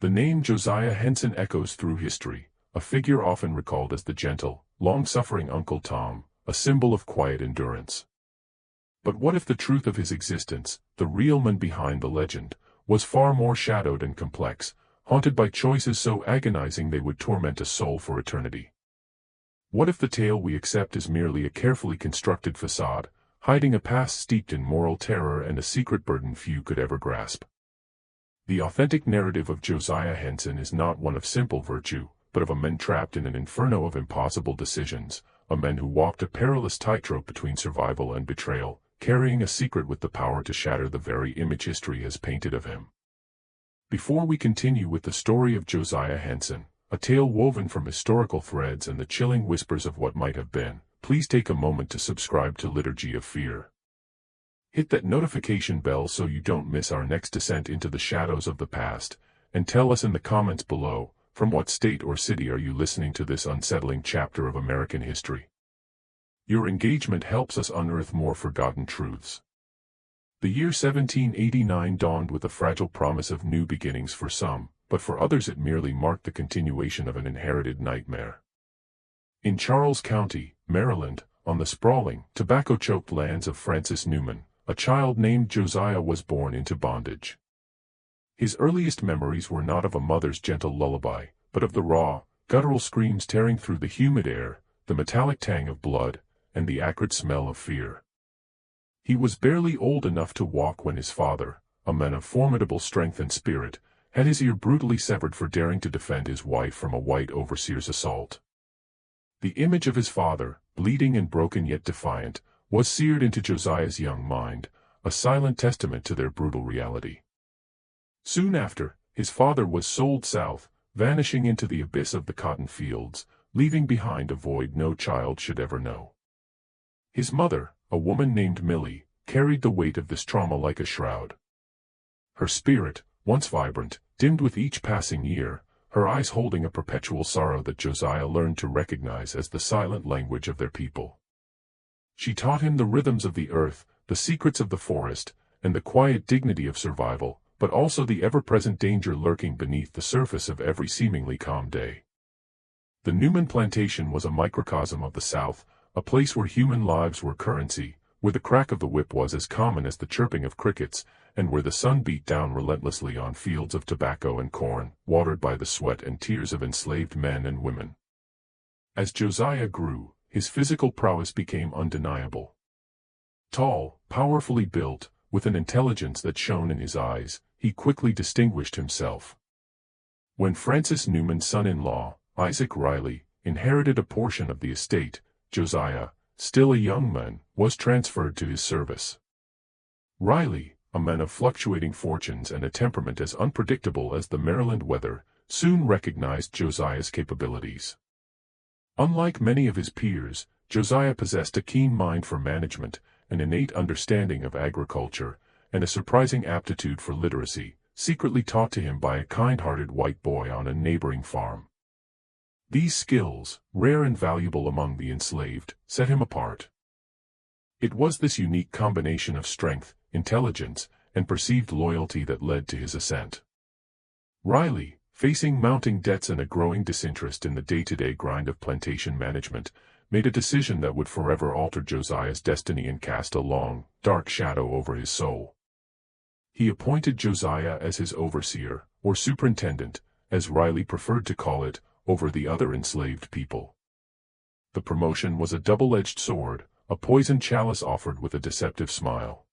The name Josiah Henson echoes through history, a figure often recalled as the gentle, long-suffering Uncle Tom, a symbol of quiet endurance. But what if the truth of his existence, the real man behind the legend, was far more shadowed and complex, haunted by choices so agonizing they would torment a soul for eternity? What if the tale we accept is merely a carefully constructed facade, hiding a past steeped in moral terror and a secret burden few could ever grasp? The authentic narrative of Josiah Henson is not one of simple virtue, but of a man trapped in an inferno of impossible decisions, a man who walked a perilous tightrope between survival and betrayal, carrying a secret with the power to shatter the very image history has painted of him. Before we continue with the story of Josiah Henson, a tale woven from historical threads and the chilling whispers of what might have been, please take a moment to subscribe to Liturgy of Fear. Hit that notification bell so you don't miss our next descent into the shadows of the past, and tell us in the comments below, from what state or city are you listening to this unsettling chapter of American history? Your engagement helps us unearth more forgotten truths. The year 1789 dawned with a fragile promise of new beginnings for some, but for others it merely marked the continuation of an inherited nightmare. In Charles County, Maryland, on the sprawling, tobacco-choked lands of Francis Newman, a child named Josiah was born into bondage. His earliest memories were not of a mother's gentle lullaby, but of the raw, guttural screams tearing through the humid air, the metallic tang of blood, and the acrid smell of fear. He was barely old enough to walk when his father, a man of formidable strength and spirit, had his ear brutally severed for daring to defend his wife from a white overseer's assault. The image of his father, bleeding and broken yet defiant, was seared into Josiah's young mind, a silent testament to their brutal reality. Soon after, his father was sold south, vanishing into the abyss of the cotton fields, leaving behind a void no child should ever know. His mother, a woman named Millie, carried the weight of this trauma like a shroud. Her spirit, once vibrant, dimmed with each passing year, her eyes holding a perpetual sorrow that Josiah learned to recognize as the silent language of their people. She taught him the rhythms of the earth, the secrets of the forest, and the quiet dignity of survival, but also the ever-present danger lurking beneath the surface of every seemingly calm day. The Newman plantation was a microcosm of the South, a place where human lives were currency, where the crack of the whip was as common as the chirping of crickets, and where the sun beat down relentlessly on fields of tobacco and corn, watered by the sweat and tears of enslaved men and women. As Josiah grew, his physical prowess became undeniable. Tall, powerfully built, with an intelligence that shone in his eyes, he quickly distinguished himself. When Francis Newman's son-in-law, Isaac Riley, inherited a portion of the estate, Josiah, still a young man, was transferred to his service. Riley, a man of fluctuating fortunes and a temperament as unpredictable as the Maryland weather, soon recognized Josiah's capabilities. Unlike many of his peers, Josiah possessed a keen mind for management, an innate understanding of agriculture, and a surprising aptitude for literacy, secretly taught to him by a kind-hearted white boy on a neighboring farm. These skills, rare and valuable among the enslaved, set him apart. It was this unique combination of strength, intelligence, and perceived loyalty that led to his ascent. Riley, facing mounting debts and a growing disinterest in the day-to-day grind of plantation management, made a decision that would forever alter Josiah's destiny and cast a long, dark shadow over his soul. He appointed Josiah as his overseer, or superintendent, as Riley preferred to call it, over the other enslaved people. The promotion was a double-edged sword, a poisoned chalice offered with a deceptive smile.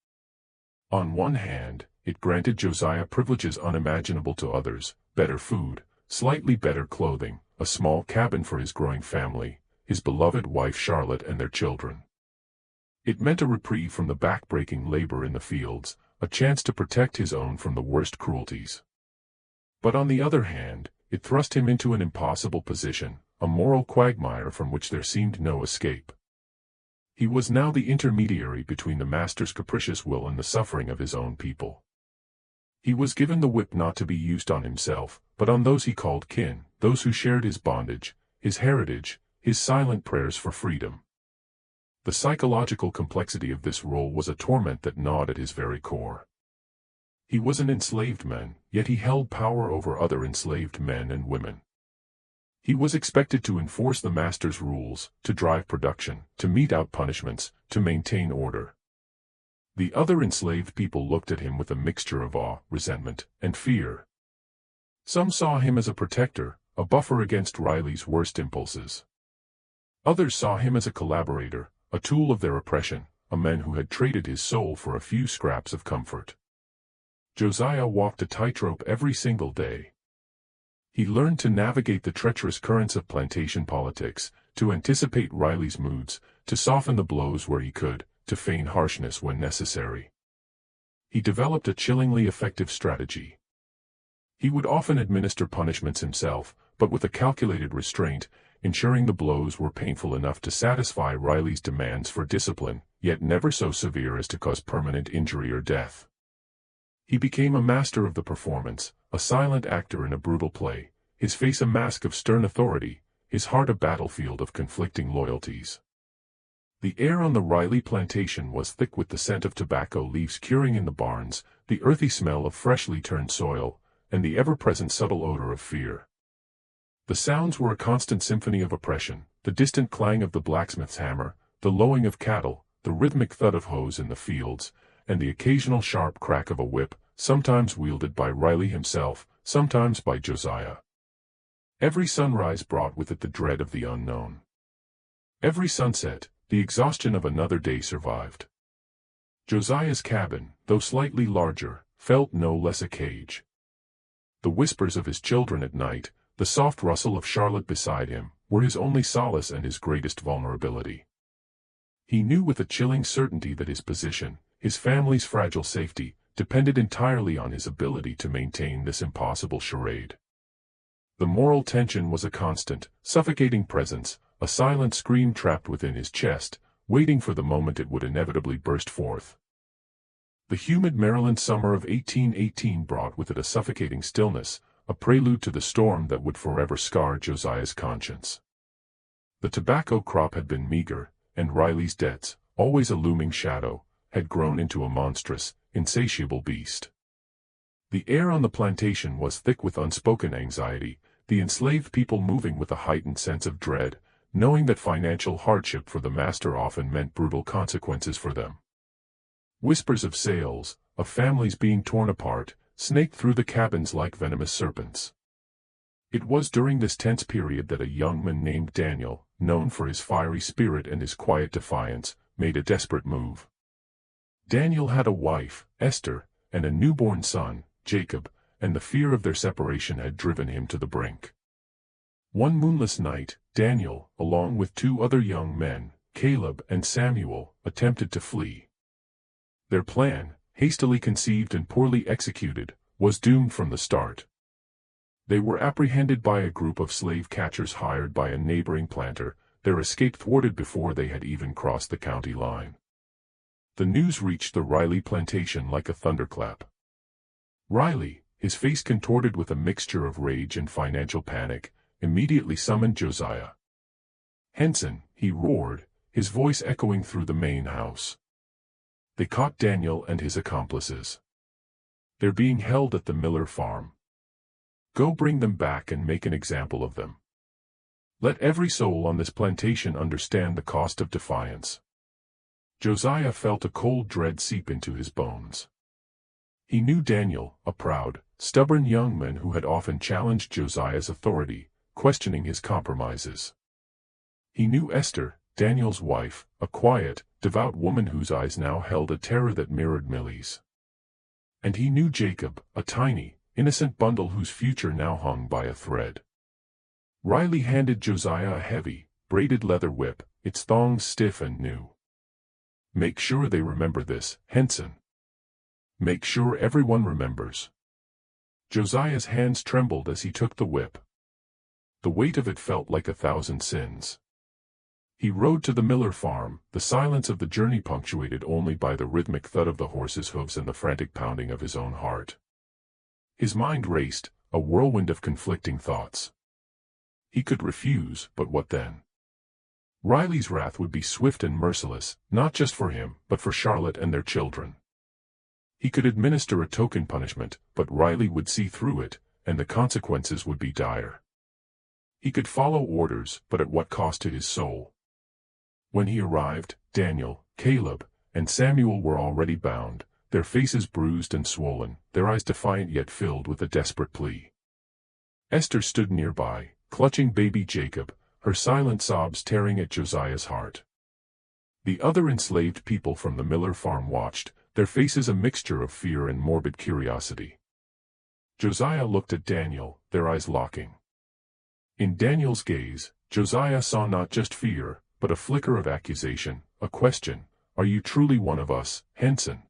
On one hand, it granted Josiah privileges unimaginable to others, better food, slightly better clothing, a small cabin for his growing family, his beloved wife Charlotte and their children. It meant a reprieve from the back-breaking labor in the fields, a chance to protect his own from the worst cruelties. But on the other hand, it thrust him into an impossible position, a moral quagmire from which there seemed no escape. He was now the intermediary between the master's capricious will and the suffering of his own people. He was given the whip not to be used on himself, but on those he called kin, those who shared his bondage, his heritage, his silent prayers for freedom. The psychological complexity of this role was a torment that gnawed at his very core. He was an enslaved man, yet he held power over other enslaved men and women. He was expected to enforce the master's rules, to drive production, to mete out punishments, to maintain order. The other enslaved people looked at him with a mixture of awe, resentment, and fear. Some saw him as a protector, a buffer against Riley's worst impulses. Others saw him as a collaborator, a tool of their oppression, a man who had traded his soul for a few scraps of comfort. Josiah walked a tightrope every single day. He learned to navigate the treacherous currents of plantation politics, to anticipate Riley's moods, to soften the blows where he could, to feign harshness when necessary. He developed a chillingly effective strategy. He would often administer punishments himself, but with a calculated restraint, ensuring the blows were painful enough to satisfy Riley's demands for discipline, yet never so severe as to cause permanent injury or death. He became a master of the performance, a silent actor in a brutal play, his face a mask of stern authority, his heart a battlefield of conflicting loyalties. The air on the Riley plantation was thick with the scent of tobacco leaves curing in the barns, the earthy smell of freshly turned soil, and the ever-present subtle odor of fear. The sounds were a constant symphony of oppression, the distant clang of the blacksmith's hammer, the lowing of cattle, the rhythmic thud of hoes in the fields, and the occasional sharp crack of a whip, sometimes wielded by Riley himself, sometimes by Josiah. Every sunrise brought with it the dread of the unknown. Every sunset, the exhaustion of another day survived. Josiah's cabin, though slightly larger, felt no less a cage. The whispers of his children at night, the soft rustle of Charlotte beside him, were his only solace and his greatest vulnerability. He knew with a chilling certainty that his position, his family's fragile safety, depended entirely on his ability to maintain this impossible charade. The moral tension was a constant, suffocating presence, a silent scream trapped within his chest, waiting for the moment it would inevitably burst forth. The humid Maryland summer of 1818 brought with it a suffocating stillness, a prelude to the storm that would forever scar Josiah's conscience. The tobacco crop had been meager, and Riley's debts, always a looming shadow, had grown into a monstrous, insatiable beast. The air on the plantation was thick with unspoken anxiety, the enslaved people moving with a heightened sense of dread, knowing that financial hardship for the master often meant brutal consequences for them. Whispers of sales, of families being torn apart, snaked through the cabins like venomous serpents. It was during this tense period that a young man named Daniel, known for his fiery spirit and his quiet defiance, made a desperate move. Daniel had a wife, Esther, and a newborn son, Jacob, and the fear of their separation had driven him to the brink. One moonless night, Daniel, along with two other young men, Caleb and Samuel, attempted to flee. Their plan, hastily conceived and poorly executed, was doomed from the start. They were apprehended by a group of slave catchers hired by a neighboring planter, their escape thwarted before they had even crossed the county line. The news reached the Riley plantation like a thunderclap. Riley, his face contorted with a mixture of rage and financial panic, immediately summoned Josiah. "Henson," he roared, his voice echoing through the main house. They caught Daniel and his accomplices. They're being held at the Miller farm. Go bring them back and make an example of them. Let every soul on this plantation understand the cost of defiance. Josiah felt a cold dread seep into his bones. He knew Daniel, a proud, stubborn young man who had often challenged Josiah's authority, questioning his compromises. He knew Esther, Daniel's wife, a quiet, devout woman whose eyes now held a terror that mirrored Millie's. And he knew Jacob, a tiny, innocent bundle whose future now hung by a thread. Riley handed Josiah a heavy, braided leather whip, its thongs stiff and new. "Make sure they remember this, Henson. Make sure everyone remembers." Josiah's hands trembled as he took the whip. The weight of it felt like 1,000 sins. He rode to the Miller farm, the silence of the journey punctuated only by the rhythmic thud of the horse's hooves and the frantic pounding of his own heart. His mind raced, a whirlwind of conflicting thoughts. He could refuse, but what then? Riley's wrath would be swift and merciless, not just for him, but for Charlotte and their children. He could administer a token punishment, but Riley would see through it, and the consequences would be dire. He could follow orders, but at what cost to his soul? When he arrived, Daniel, Caleb, and Samuel were already bound, their faces bruised and swollen, their eyes defiant yet filled with a desperate plea. Esther stood nearby, clutching baby Jacob, her silent sobs tearing at Josiah's heart. The other enslaved people from the Miller farm watched, their faces a mixture of fear and morbid curiosity. Josiah looked at Daniel, their eyes locking. In Daniel's gaze, Josiah saw not just fear, but a flicker of accusation, a question: "Are you truly one of us, Henson?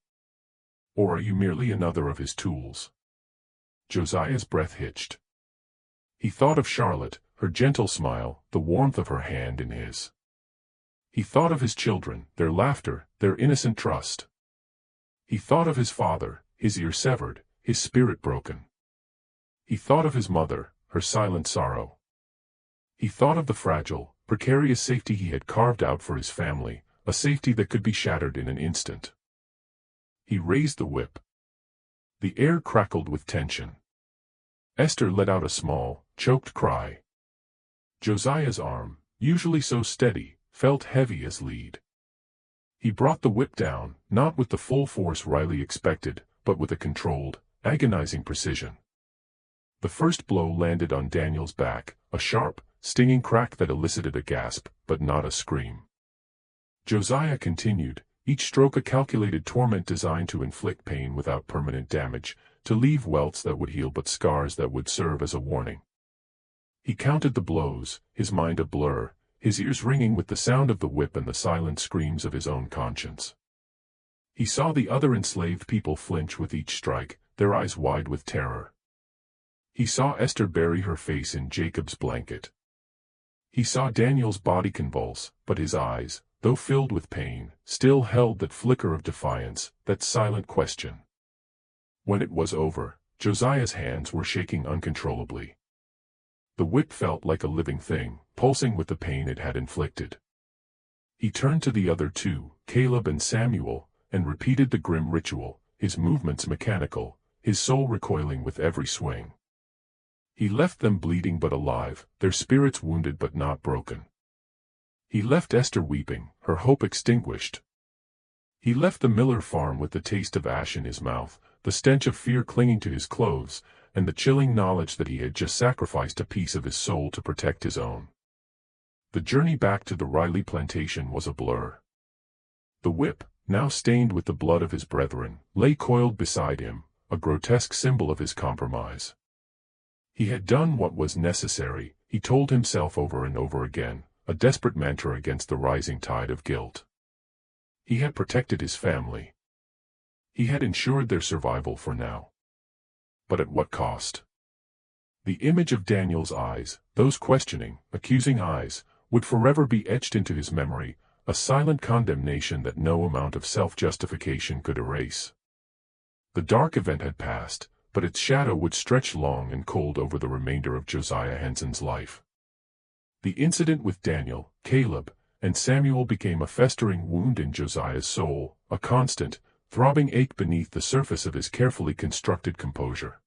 Or are you merely another of his tools?" Josiah's breath hitched. He thought of Charlotte, her gentle smile, the warmth of her hand in his. He thought of his children, their laughter, their innocent trust. He thought of his father, his ear severed, his spirit broken. He thought of his mother, her silent sorrow. He thought of the fragile, precarious safety he had carved out for his family, a safety that could be shattered in an instant. He raised the whip. The air crackled with tension. Esther let out a small, choked cry. Josiah's arm, usually so steady, felt heavy as lead. He brought the whip down, not with the full force Riley expected, but with a controlled, agonizing precision. The first blow landed on Daniel's back, a sharp, stinging crack that elicited a gasp, but not a scream. Josiah continued, each stroke a calculated torment designed to inflict pain without permanent damage, to leave welts that would heal but scars that would serve as a warning. He counted the blows, his mind a blur, his ears ringing with the sound of the whip and the silent screams of his own conscience. He saw the other enslaved people flinch with each strike, their eyes wide with terror. He saw Esther bury her face in Jacob's blanket. He saw Daniel's body convulse, but his eyes, though filled with pain, still held that flicker of defiance, that silent question. When it was over, Josiah's hands were shaking uncontrollably. The whip felt like a living thing, pulsing with the pain it had inflicted. He turned to the other two, Caleb and Samuel, and repeated the grim ritual, his movements mechanical, his soul recoiling with every swing. He left them bleeding but alive, their spirits wounded but not broken. He left Esther weeping, her hope extinguished. He left the Miller farm with the taste of ash in his mouth, the stench of fear clinging to his clothes, and the chilling knowledge that he had just sacrificed a piece of his soul to protect his own. The journey back to the Riley plantation was a blur. The whip, now stained with the blood of his brethren, lay coiled beside him, a grotesque symbol of his compromise. He had done what was necessary, he told himself over and over again, a desperate mantra against the rising tide of guilt. He had protected his family. He had ensured their survival for now. But at what cost? The image of Daniel's eyes, those questioning, accusing eyes, would forever be etched into his memory, a silent condemnation that no amount of self-justification could erase. The dark event had passed, but its shadow would stretch long and cold over the remainder of Josiah Henson's life. The incident with Daniel, Caleb, and Samuel became a festering wound in Josiah's soul, a constant, throbbing ache beneath the surface of his carefully constructed composure.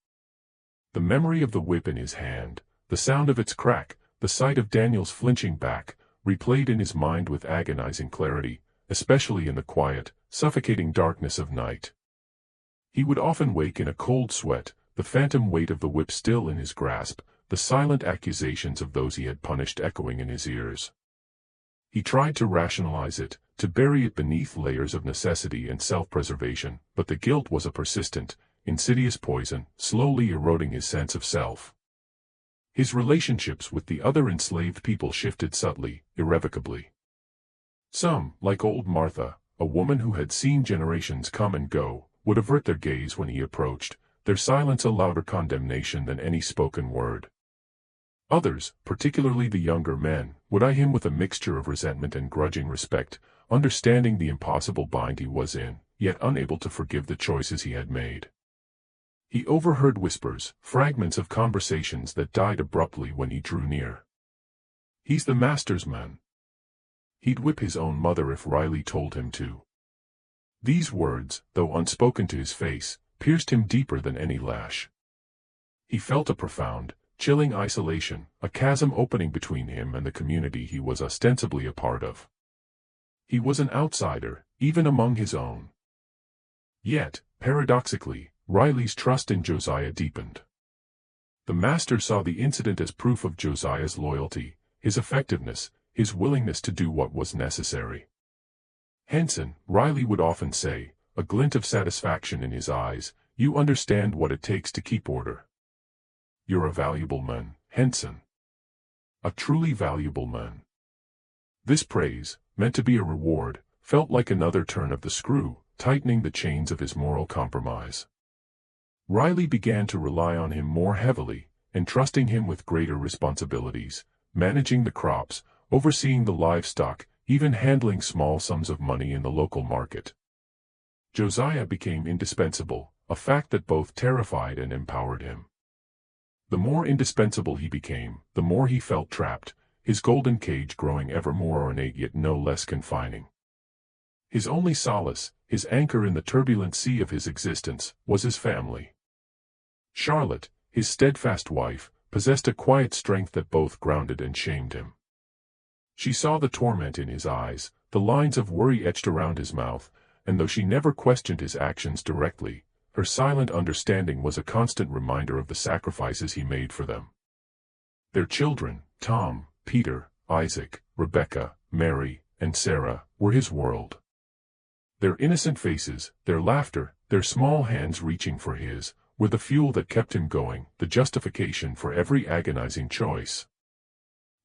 The memory of the whip in his hand, the sound of its crack, the sight of Daniel's flinching back, replayed in his mind with agonizing clarity, especially in the quiet, suffocating darkness of night. He would often wake in a cold sweat, the phantom weight of the whip still in his grasp, the silent accusations of those he had punished echoing in his ears. He tried to rationalize it, to bury it beneath layers of necessity and self-preservation, but the guilt was a persistent, insidious poison, slowly eroding his sense of self. His relationships with the other enslaved people shifted subtly, irrevocably. Some, like old Martha, a woman who had seen generations come and go, would avert their gaze when he approached, their silence a louder condemnation than any spoken word. Others, particularly the younger men, would eye him with a mixture of resentment and grudging respect, understanding the impossible bind he was in, yet unable to forgive the choices he had made. He overheard whispers, fragments of conversations that died abruptly when he drew near. "He's the master's man. He'd whip his own mother if Riley told him to." These words, though unspoken to his face, pierced him deeper than any lash. He felt a profound, chilling isolation, a chasm opening between him and the community he was ostensibly a part of. He was an outsider, even among his own. Yet, paradoxically, Riley's trust in Josiah deepened. The master saw the incident as proof of Josiah's loyalty, his effectiveness, his willingness to do what was necessary. Henson, Riley would often say, a glint of satisfaction in his eyes, "You understand what it takes to keep order. You're a valuable man, Henson. A truly valuable man." This praise, meant to be a reward, felt like another turn of the screw, tightening the chains of his moral compromise. Riley began to rely on him more heavily, entrusting him with greater responsibilities, managing the crops, overseeing the livestock, even handling small sums of money in the local market. Josiah became indispensable, a fact that both terrified and empowered him. The more indispensable he became, the more he felt trapped, his golden cage growing ever more ornate yet no less confining. His only solace, his anchor in the turbulent sea of his existence, was his family. Charlotte, his steadfast wife, possessed a quiet strength that both grounded and shamed him. She saw the torment in his eyes, the lines of worry etched around his mouth, and though she never questioned his actions directly, her silent understanding was a constant reminder of the sacrifices he made for them. Their children, Tom, Peter, Isaac, Rebecca, Mary, and Sarah, were his world. Their innocent faces, their laughter, their small hands reaching for his, were the fuel that kept him going, the justification for every agonizing choice.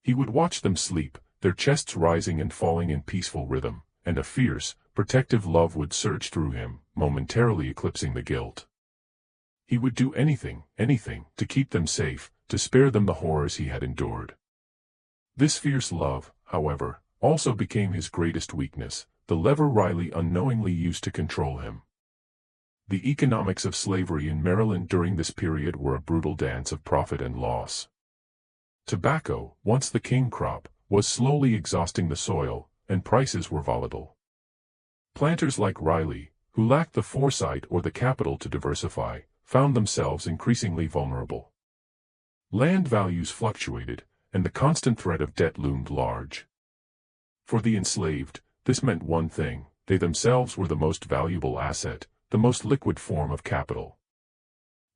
He would watch them sleep, their chests rising and falling in peaceful rhythm, and a fierce, protective love would surge through him, momentarily eclipsing the guilt. He would do anything, to keep them safe, to spare them the horrors he had endured. This fierce love, however, also became his greatest weakness, the lever Riley unknowingly used to control him. The economics of slavery in Maryland during this period were a brutal dance of profit and loss. Tobacco, once the king crop, was slowly exhausting the soil, and prices were volatile. Planters like Riley, who lacked the foresight or the capital to diversify, found themselves increasingly vulnerable. Land values fluctuated, and the constant threat of debt loomed large. For the enslaved, this meant one thing: they themselves were the most valuable asset, the most liquid form of capital.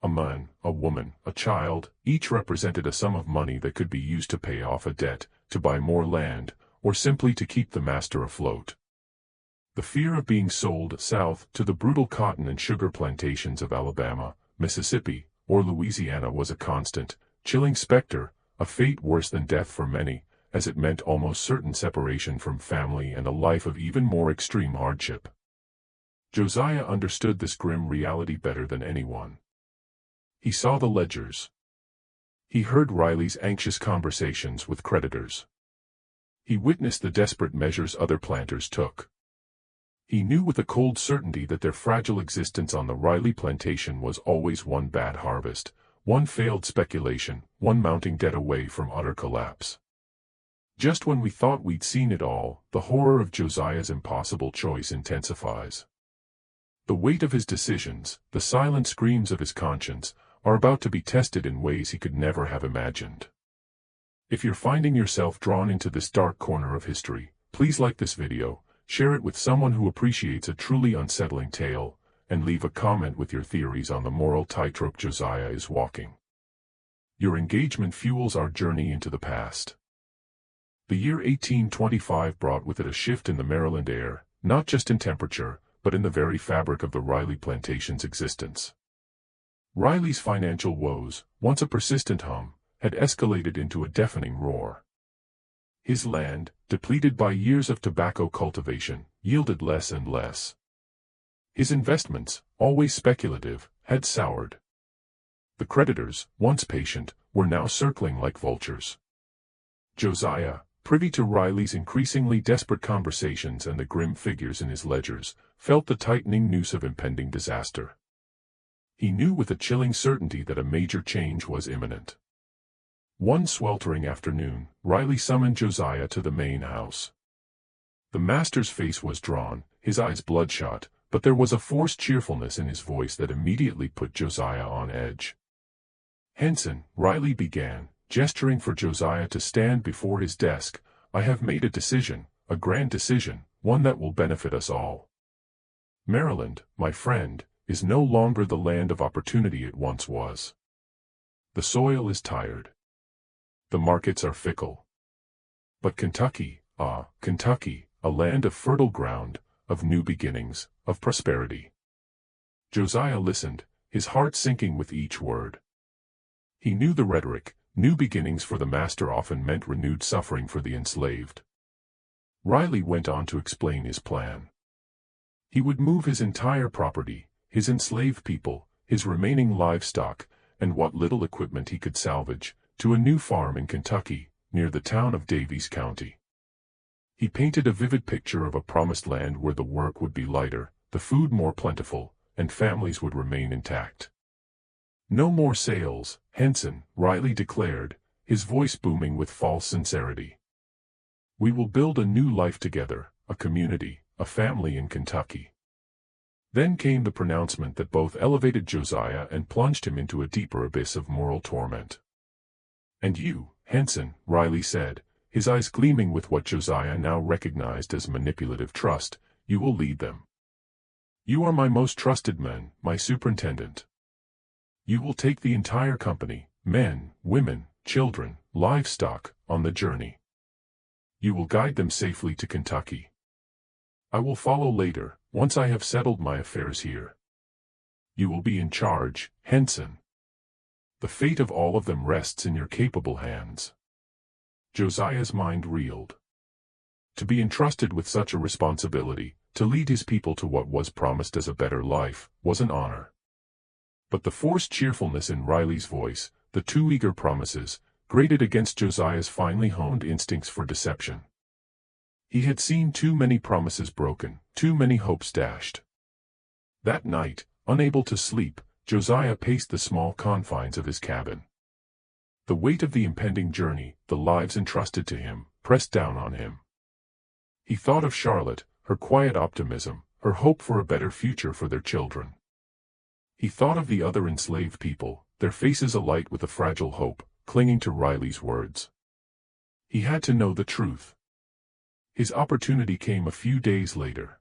A man, a woman, a child, each represented a sum of money that could be used to pay off a debt, to buy more land, or simply to keep the master afloat. The fear of being sold south to the brutal cotton and sugar plantations of Alabama, Mississippi, or Louisiana was a constant, chilling specter, a fate worse than death for many, as it meant almost certain separation from family and a life of even more extreme hardship. Josiah understood this grim reality better than anyone. He saw the ledgers. He heard Riley's anxious conversations with creditors. He witnessed the desperate measures other planters took. He knew with a cold certainty that their fragile existence on the Riley plantation was always one bad harvest, one failed speculation, one mounting debt away from utter collapse. Just when we thought we'd seen it all, the horror of Josiah's impossible choice intensifies. The weight of his decisions, the silent screams of his conscience, are about to be tested in ways he could never have imagined. If you're finding yourself drawn into this dark corner of history, please like this video, share it with someone who appreciates a truly unsettling tale, and leave a comment with your theories on the moral tightrope Josiah is walking. Your engagement fuels our journey into the past. The year 1825 brought with it a shift in the Maryland air, not just in temperature, but in the very fabric of the Riley plantation's existence. Riley's financial woes, once a persistent hum, had escalated into a deafening roar. His land, depleted by years of tobacco cultivation, yielded less and less. His investments, always speculative, had soured. The creditors, once patient, were now circling like vultures. Josiah, privy to Riley's increasingly desperate conversations and the grim figures in his ledgers, felt the tightening noose of impending disaster. He knew with a chilling certainty that a major change was imminent. One sweltering afternoon, Riley summoned Josiah to the main house. The master's face was drawn, his eyes bloodshot, but there was a forced cheerfulness in his voice that immediately put Josiah on edge. "Henson," Riley began, gesturing for Josiah to stand before his desk, "I have made a decision, a grand decision, one that will benefit us all. Maryland, my friend, is no longer the land of opportunity it once was. The soil is tired. The markets are fickle. But Kentucky, Kentucky, a land of fertile ground, of new beginnings, of prosperity." Josiah listened, his heart sinking with each word. He knew the rhetoric. New beginnings for the master often meant renewed suffering for the enslaved. Riley went on to explain his plan. He would move his entire property, his enslaved people, his remaining livestock, and what little equipment he could salvage, to a new farm in Kentucky, near the town of Daviess County. He painted a vivid picture of a promised land where the work would be lighter, the food more plentiful, and families would remain intact. "No more sales, Henson," Riley declared, his voice booming with false sincerity. "We will build a new life together, a community, a family in Kentucky." Then came the pronouncement that both elevated Josiah and plunged him into a deeper abyss of moral torment. "And you, Henson," Riley said, his eyes gleaming with what Josiah now recognized as manipulative trust, "you will lead them. You are my most trusted man, my superintendent. You will take the entire company, men, women, children, livestock, on the journey. You will guide them safely to Kentucky. I will follow later, once I have settled my affairs here. You will be in charge, Henson. The fate of all of them rests in your capable hands." Josiah's mind reeled. To be entrusted with such a responsibility, to lead his people to what was promised as a better life, was an honor. But the forced cheerfulness in Riley's voice, the too eager promises, grated against Josiah's finely honed instincts for deception. He had seen too many promises broken, too many hopes dashed. That night, unable to sleep, Josiah paced the small confines of his cabin. The weight of the impending journey, the lives entrusted to him, pressed down on him. He thought of Charlotte, her quiet optimism, her hope for a better future for their children. He thought of the other enslaved people, their faces alight with a fragile hope, clinging to Riley's words. He had to know the truth. His opportunity came a few days later.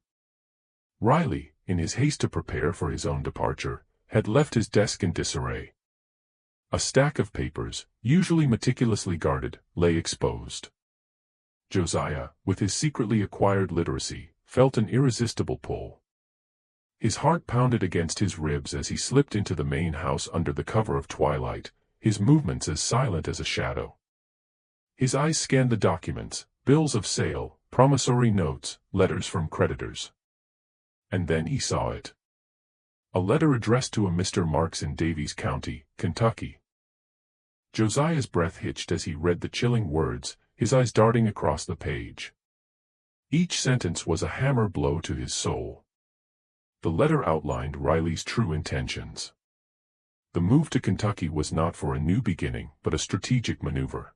Riley, in his haste to prepare for his own departure, had left his desk in disarray. A stack of papers, usually meticulously guarded, lay exposed. Josiah, with his secretly acquired literacy, felt an irresistible pull. His heart pounded against his ribs as he slipped into the main house under the cover of twilight, his movements as silent as a shadow. His eyes scanned the documents, bills of sale, promissory notes, letters from creditors. And then he saw it. A letter addressed to a Mr. Marks in Daviess County, Kentucky. Josiah's breath hitched as he read the chilling words, his eyes darting across the page. Each sentence was a hammer blow to his soul. The letter outlined Riley's true intentions. The move to Kentucky was not for a new beginning, but a strategic maneuver.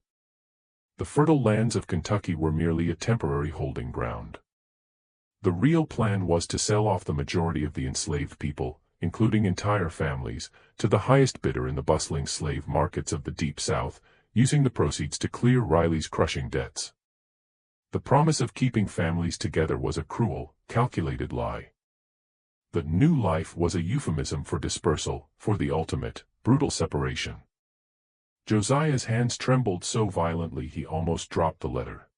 The fertile lands of Kentucky were merely a temporary holding ground. The real plan was to sell off the majority of the enslaved people, including entire families, to the highest bidder in the bustling slave markets of the Deep South, using the proceeds to clear Riley's crushing debts. The promise of keeping families together was a cruel, calculated lie. The new life was a euphemism for dispersal, for the ultimate, brutal separation. Josiah's hands trembled so violently he almost dropped the letter.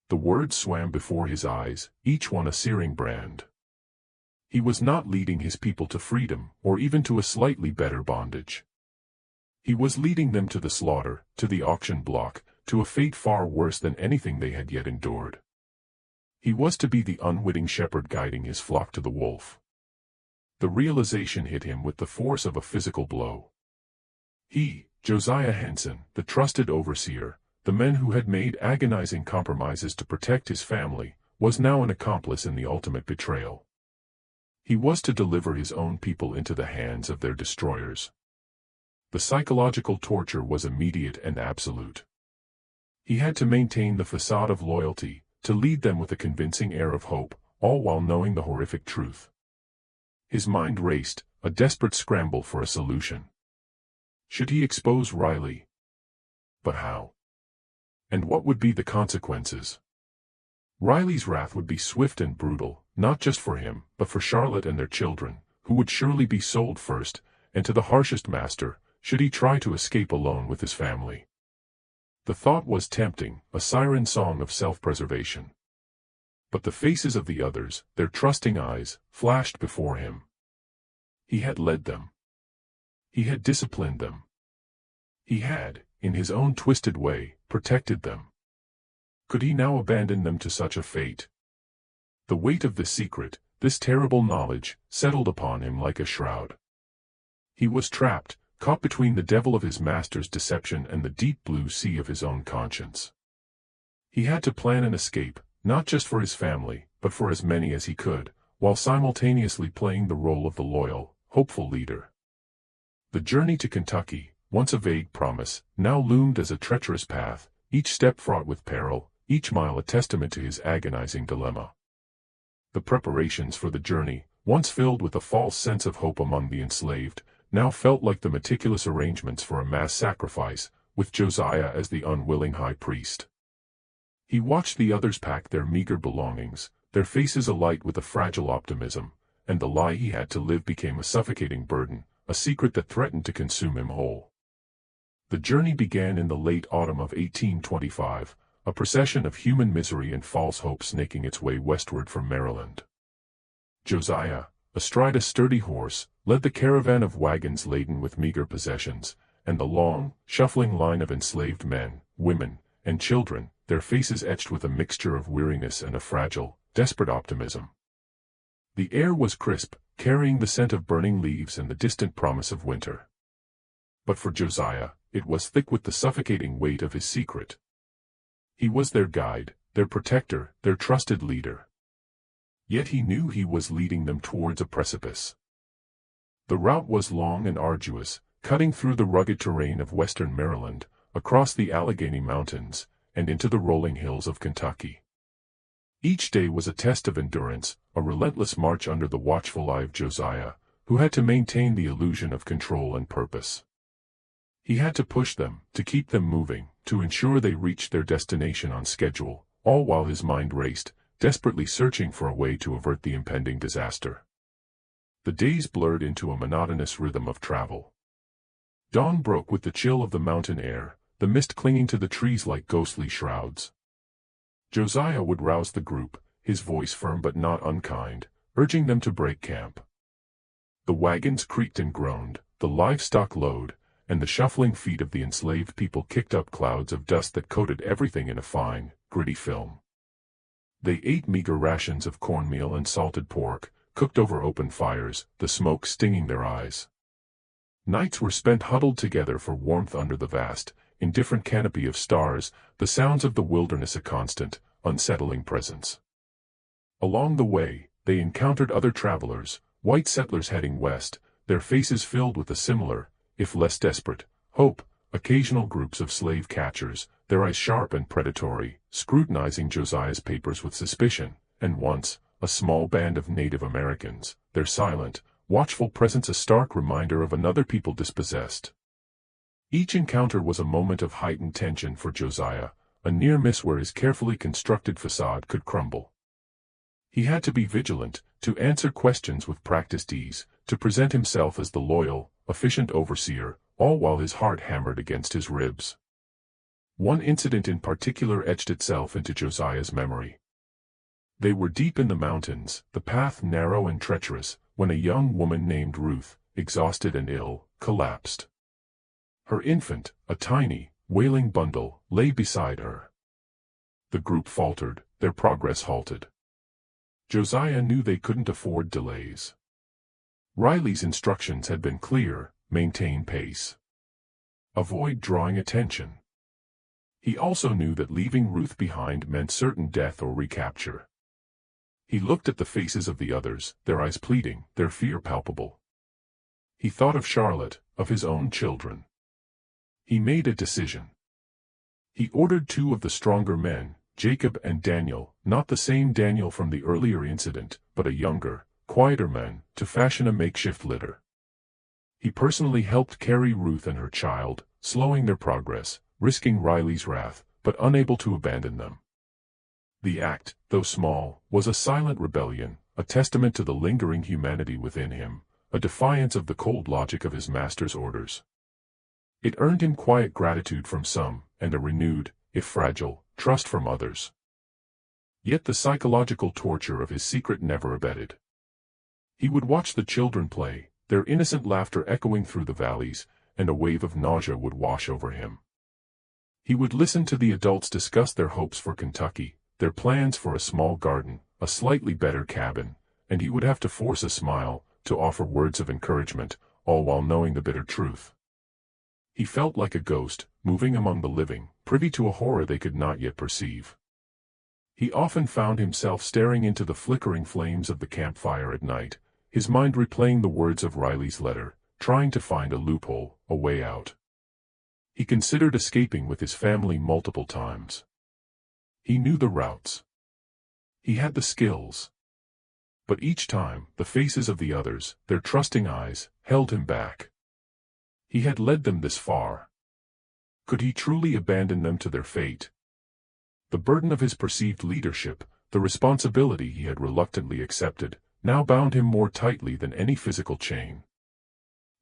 The words swam before his eyes, each one a searing brand. He was not leading his people to freedom, or even to a slightly better bondage. He was leading them to the slaughter, to the auction block, to a fate far worse than anything they had yet endured. He was to be the unwitting shepherd guiding his flock to the wolf. The realization hit him with the force of a physical blow. He, Josiah Henson, the trusted overseer, the man who had made agonizing compromises to protect his family, was now an accomplice in the ultimate betrayal. He was to deliver his own people into the hands of their destroyers. The psychological torture was immediate and absolute. He had to maintain the facade of loyalty, to lead them with a convincing air of hope, all while knowing the horrific truth. His mind raced, a desperate scramble for a solution. Should he expose Riley? But how? And what would be the consequences? Riley's wrath would be swift and brutal, not just for him, but for Charlotte and their children, who would surely be sold first, and to the harshest master, should he try to escape alone with his family. The thought was tempting, a siren song of self-preservation. But the faces of the others, their trusting eyes, flashed before him. He had led them. He had disciplined them. He had, in his own twisted way, protected them. Could he now abandon them to such a fate? The weight of this secret, this terrible knowledge, settled upon him like a shroud. He was trapped, caught between the devil of his master's deception and the deep blue sea of his own conscience. He had to plan an escape, not just for his family, but for as many as he could, while simultaneously playing the role of the loyal, hopeful leader. The journey to Kentucky, once a vague promise, now loomed as a treacherous path, each step fraught with peril, each mile a testament to his agonizing dilemma. The preparations for the journey, once filled with a false sense of hope among the enslaved, now felt like the meticulous arrangements for a mass sacrifice, with Josiah as the unwilling high priest. He watched the others pack their meager belongings, their faces alight with a fragile optimism, and the lie he had to live became a suffocating burden, a secret that threatened to consume him whole. The journey began in the late autumn of 1825, a procession of human misery and false hope snaking its way westward from Maryland. Josiah, astride a sturdy horse, led the caravan of wagons laden with meager possessions, and the long, shuffling line of enslaved men, women, and children, their faces etched with a mixture of weariness and a fragile, desperate optimism. The air was crisp, carrying the scent of burning leaves and the distant promise of winter. But for Josiah, it was thick with the suffocating weight of his secret. He was their guide, their protector, their trusted leader. Yet he knew he was leading them towards a precipice. The route was long and arduous, cutting through the rugged terrain of western Maryland, across the Allegheny Mountains, and into the rolling hills of Kentucky. Each day was a test of endurance, a relentless march under the watchful eye of Josiah, who had to maintain the illusion of control and purpose. He had to push them, to keep them moving, to ensure they reached their destination on schedule, all while his mind raced, desperately searching for a way to avert the impending disaster. The days blurred into a monotonous rhythm of travel. Dawn broke with the chill of the mountain air, the mist clinging to the trees like ghostly shrouds. Josiah would rouse the group, his voice firm but not unkind, urging them to break camp. The wagons creaked and groaned, the livestock lowed, and the shuffling feet of the enslaved people kicked up clouds of dust that coated everything in a fine, gritty film. They ate meager rations of cornmeal and salted pork, cooked over open fires, the smoke stinging their eyes. Nights were spent huddled together for warmth under the vast, indifferent canopy of stars, the sounds of the wilderness a constant, unsettling presence. Along the way, they encountered other travelers, white settlers heading west, their faces filled with a similar, if less desperate, hope, occasional groups of slave catchers, their eyes sharp and predatory, scrutinizing Josiah's papers with suspicion, and once, a small band of Native Americans, their silent, watchful presence a stark reminder of another people dispossessed. Each encounter was a moment of heightened tension for Josiah, a near miss where his carefully constructed facade could crumble. He had to be vigilant, to answer questions with practiced ease, to present himself as the loyal, efficient overseer, all while his heart hammered against his ribs. One incident in particular etched itself into Josiah's memory. They were deep in the mountains, the path narrow and treacherous, when a young woman named Ruth, exhausted and ill, collapsed. Her infant, a tiny, wailing bundle, lay beside her. The group faltered, their progress halted. Josiah knew they couldn't afford delays. Riley's instructions had been clear: maintain pace. Avoid drawing attention. He also knew that leaving Ruth behind meant certain death or recapture. He looked at the faces of the others, their eyes pleading, their fear palpable. He thought of Charlotte, of his own children. He made a decision. He ordered two of the stronger men, Jacob and Daniel, not the same Daniel from the earlier incident, but a younger, quieter men, to fashion a makeshift litter. He personally helped carry Ruth and her child, slowing their progress, risking Riley's wrath, but unable to abandon them. The act, though small, was a silent rebellion, a testament to the lingering humanity within him, a defiance of the cold logic of his master's orders. It earned him quiet gratitude from some, and a renewed, if fragile, trust from others. Yet the psychological torture of his secret never abated. He would watch the children play, their innocent laughter echoing through the valleys, and a wave of nausea would wash over him. He would listen to the adults discuss their hopes for Kentucky, their plans for a small garden, a slightly better cabin, and he would have to force a smile, to offer words of encouragement, all while knowing the bitter truth. He felt like a ghost, moving among the living, privy to a horror they could not yet perceive. He often found himself staring into the flickering flames of the campfire at night, his mind replaying the words of Riley's letter, trying to find a loophole, a way out. He considered escaping with his family multiple times. He knew the routes. He had the skills. But each time, the faces of the others, their trusting eyes, held him back. He had led them this far. Could he truly abandon them to their fate? The burden of his perceived leadership, the responsibility he had reluctantly accepted, now bound him more tightly than any physical chain.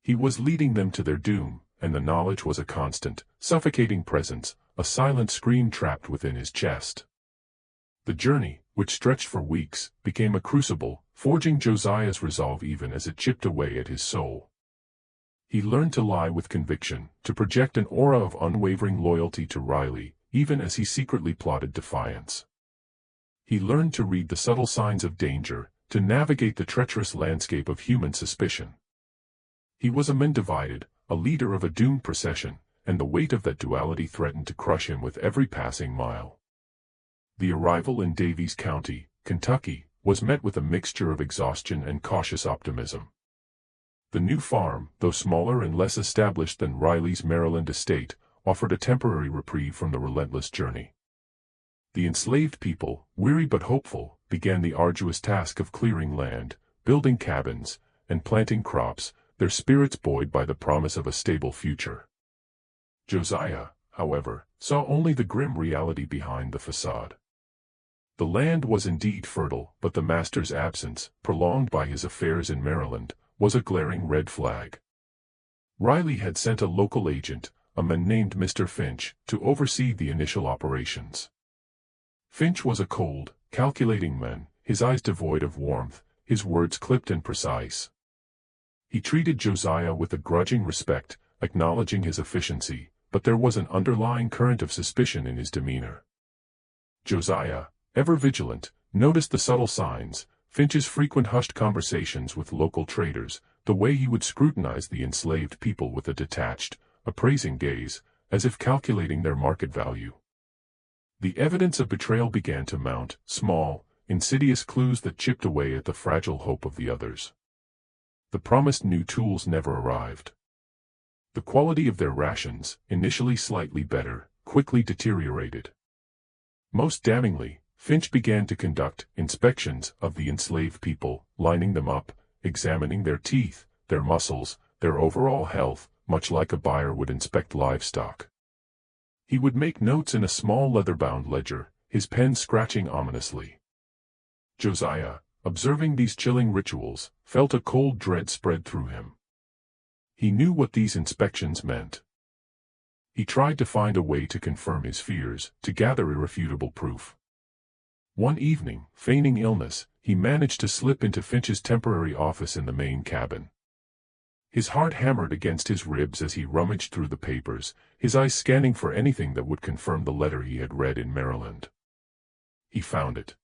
He was leading them to their doom, and the knowledge was a constant, suffocating presence, a silent scream trapped within his chest. The journey, which stretched for weeks, became a crucible, forging Josiah's resolve even as it chipped away at his soul. He learned to lie with conviction, to project an aura of unwavering loyalty to Riley, even as he secretly plotted defiance. He learned to read the subtle signs of danger, to navigate the treacherous landscape of human suspicion. He was a man divided, a leader of a doomed procession, and the weight of that duality threatened to crush him with every passing mile. The arrival in Daviess County, Kentucky, was met with a mixture of exhaustion and cautious optimism. The new farm, though smaller and less established than Riley's Maryland estate, offered a temporary reprieve from the relentless journey. The enslaved people, weary but hopeful, began the arduous task of clearing land, building cabins, and planting crops, their spirits buoyed by the promise of a stable future. Josiah, however, saw only the grim reality behind the facade. The land was indeed fertile, but the master's absence, prolonged by his affairs in Maryland, was a glaring red flag. Riley had sent a local agent, a man named Mr. Finch, to oversee the initial operations. Finch was a cold, calculating man, his eyes devoid of warmth, his words clipped and precise. He treated Josiah with a grudging respect, acknowledging his efficiency, but there was an underlying current of suspicion in his demeanor. Josiah, ever vigilant, noticed the subtle signs, Finch's frequent hushed conversations with local traders, the way he would scrutinize the enslaved people with a detached, appraising gaze, as if calculating their market value. The evidence of betrayal began to mount, small, insidious clues that chipped away at the fragile hope of the others. The promised new tools never arrived. The quality of their rations, initially slightly better, quickly deteriorated. Most damningly, Finch began to conduct inspections of the enslaved people, lining them up, examining their teeth, their muscles, their overall health, much like a buyer would inspect livestock. He would make notes in a small leather-bound ledger, his pen scratching ominously. Josiah, observing these chilling rituals, felt a cold dread spread through him. He knew what these inspections meant. He tried to find a way to confirm his fears, to gather irrefutable proof. One evening, feigning illness, he managed to slip into Finch's temporary office in the main cabin. His heart hammered against his ribs as he rummaged through the papers, his eyes scanning for anything that would confirm the letter he had read in Maryland. He found it.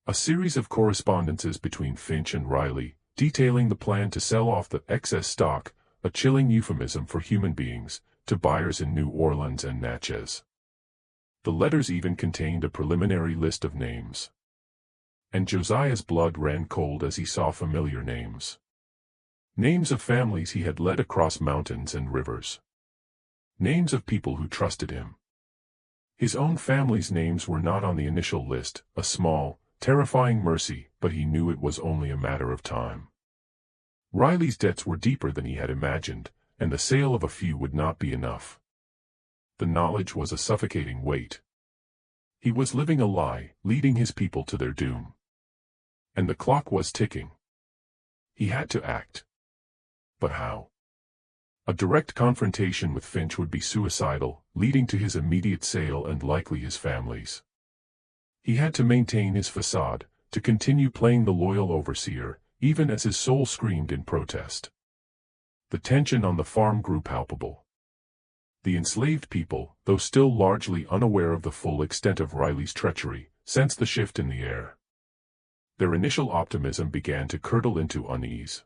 A series of correspondences between Finch and Riley, detailing the plan to sell off the excess stock, a chilling euphemism for human beings, to buyers in New Orleans and Natchez. The letters even contained a preliminary list of names. And Josiah's blood ran cold as he saw familiar names. Names of families he had led across mountains and rivers. Names of people who trusted him. His own family's names were not on the initial list, a small, terrifying mercy, but he knew it was only a matter of time. Riley's debts were deeper than he had imagined, and the sale of a few would not be enough. The knowledge was a suffocating weight. He was living a lie, leading his people to their doom. And the clock was ticking. He had to act. But how? A direct confrontation with Finch would be suicidal, leading to his immediate sale and likely his family's. He had to maintain his facade, to continue playing the loyal overseer, even as his soul screamed in protest. The tension on the farm grew palpable. The enslaved people, though still largely unaware of the full extent of Riley's treachery, sensed the shift in the air. Their initial optimism began to curdle into unease.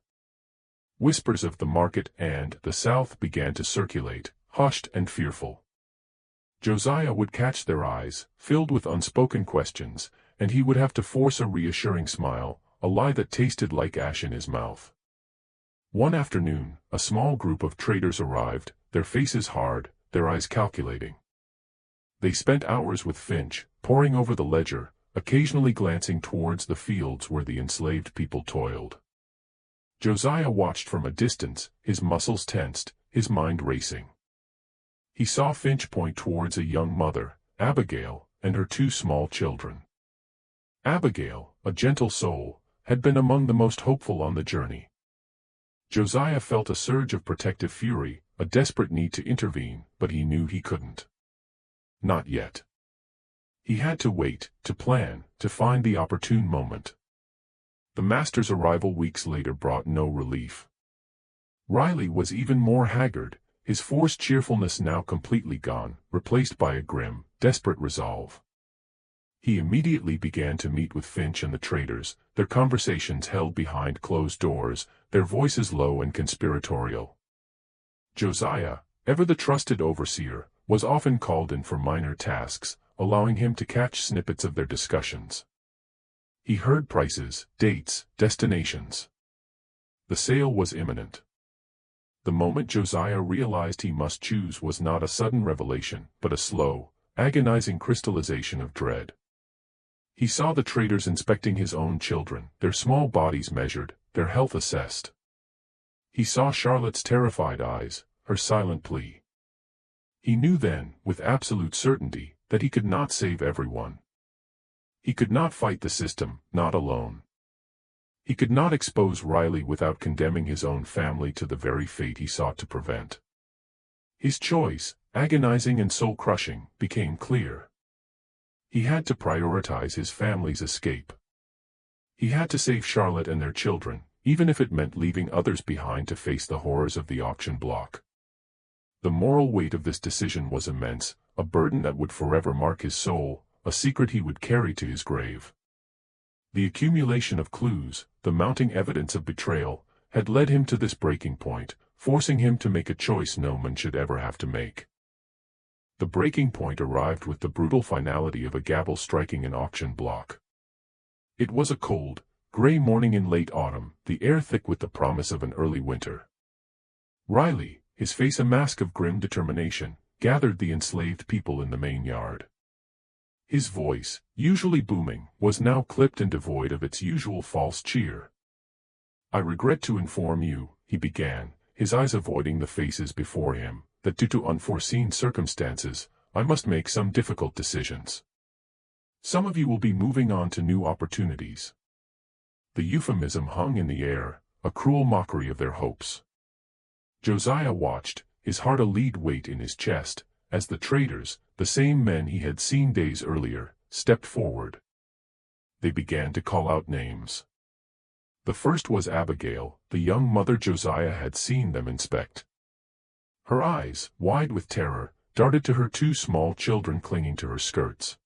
Whispers of the market and the South began to circulate, hushed and fearful. Josiah would catch their eyes, filled with unspoken questions, and he would have to force a reassuring smile, a lie that tasted like ash in his mouth. One afternoon, a small group of traders arrived, their faces hard, their eyes calculating. They spent hours with Finch, poring over the ledger, occasionally glancing towards the fields where the enslaved people toiled. Josiah watched from a distance, his muscles tensed, his mind racing. He saw Finch point towards a young mother, Abigail, and her two small children. Abigail, a gentle soul, had been among the most hopeful on the journey. Josiah felt a surge of protective fury, a desperate need to intervene, but he knew he couldn't. Not yet. He had to wait, to plan, to find the opportune moment. The master's arrival weeks later brought no relief. Riley was even more haggard, his forced cheerfulness now completely gone, replaced by a grim, desperate resolve. He immediately began to meet with Finch and the traders, their conversations held behind closed doors, their voices low and conspiratorial. Josiah, ever the trusted overseer, was often called in for minor tasks, allowing him to catch snippets of their discussions. He heard prices, dates, destinations. The sale was imminent. The moment Josiah realized he must choose was not a sudden revelation, but a slow, agonizing crystallization of dread. He saw the traders inspecting his own children, their small bodies measured, their health assessed. He saw Charlotte's terrified eyes, her silent plea. He knew then, with absolute certainty, that he could not save everyone. He could not fight the system, not alone. He could not expose Riley without condemning his own family to the very fate he sought to prevent. His choice, agonizing and soul-crushing, became clear. He had to prioritize his family's escape. He had to save Charlotte and their children, even if it meant leaving others behind to face the horrors of the auction block. The moral weight of this decision was immense, a burden that would forever mark his soul, a secret he would carry to his grave. The accumulation of clues, the mounting evidence of betrayal, had led him to this breaking point, forcing him to make a choice no man should ever have to make. The breaking point arrived with the brutal finality of a gavel striking an auction block. It was a cold, gray morning in late autumn, the air thick with the promise of an early winter. Riley, his face a mask of grim determination, gathered the enslaved people in the main yard. His voice, usually booming, was now clipped and devoid of its usual false cheer. "I regret to inform you," he began, his eyes avoiding the faces before him, "that due to unforeseen circumstances, I must make some difficult decisions. Some of you will be moving on to new opportunities." The euphemism hung in the air, a cruel mockery of their hopes. Josiah watched, his heart a lead weight in his chest, as the traders, the same men he had seen days earlier, stepped forward. They began to call out names. The first was Abigail, the young mother Josiah had seen them inspect. Her eyes, wide with terror, darted to her two small children clinging to her skirts.